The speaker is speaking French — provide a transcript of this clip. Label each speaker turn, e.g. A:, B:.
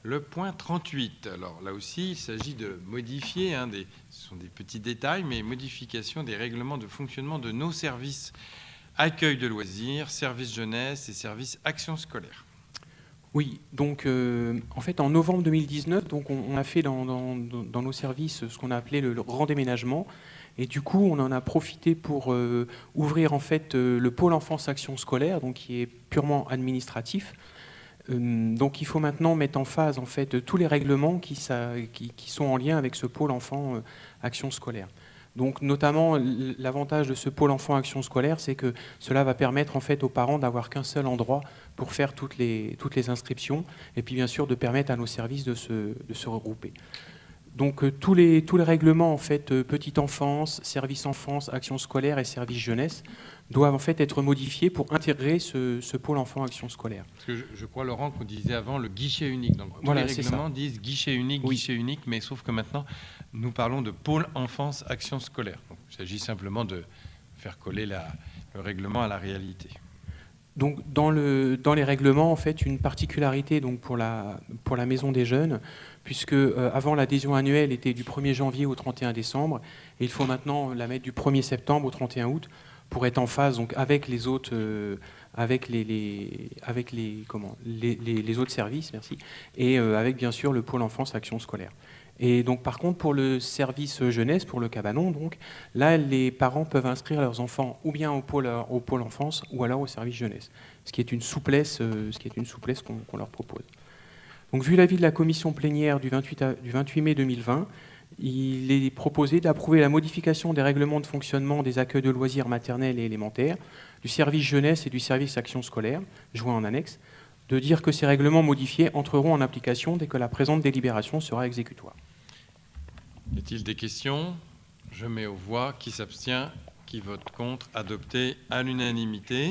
A: Le point 38. Alors là aussi, il s'agit de modifier, ce sont des petits détails, mais modification des règlements de fonctionnement de nos services accueil de loisirs, services jeunesse et services action scolaire.
B: Oui, donc en fait en novembre 2019, donc on a fait dans nos services ce qu'on a appelé le grand déménagement. Et du coup, on en a profité pour ouvrir en fait le pôle enfance action scolaire, donc qui est purement administratif. Donc il faut maintenant mettre en phase en fait tous les règlements qui sont en lien avec ce pôle enfant action scolaire. Donc notamment l'avantage de ce pôle enfant action scolaire, c'est que cela va permettre en fait aux parents d'avoir qu'un seul endroit pour faire toutes les inscriptions, et puis bien sûr de permettre à nos services de se regrouper. Donc tous les règlements en fait petite enfance, service enfance, action scolaire et service jeunesse doivent en fait être modifiés pour intégrer ce pôle enfant action scolaire.
A: Parce que je crois, Laurent, qu'on disait avant le guichet unique. Donc tous
B: Voilà,
A: les règlements disent guichet unique, mais sauf que maintenant nous parlons de pôle enfance action scolaire. Donc, il s'agit simplement de faire coller le règlement à la réalité.
B: Donc dans les règlements, en fait, une particularité donc pour la maison des jeunes, puisque avant l'adhésion annuelle était du 1er janvier au 31 décembre, et il faut maintenant la mettre du 1er septembre au 31 août pour être en phase donc avec les autres avec les autres services, merci, et avec bien sûr le pôle enfance action scolaire. Et donc par contre pour le service jeunesse, pour le cabanon, donc là les parents peuvent inscrire leurs enfants ou bien au pôle enfance ou alors au service jeunesse, ce qui est une souplesse qu'on leur propose. Donc vu l'avis de la commission plénière du 28 mai 2020, il est proposé d'approuver la modification des règlements de fonctionnement des accueils de loisirs maternels et élémentaires, du service jeunesse et du service action scolaire, joint en annexe, de dire que ces règlements modifiés entreront en application dès que la présente délibération sera exécutoire.
A: Y a-t-il des questions? Je mets aux voix. Qui s'abstient? Qui vote contre? Adopté à l'unanimité.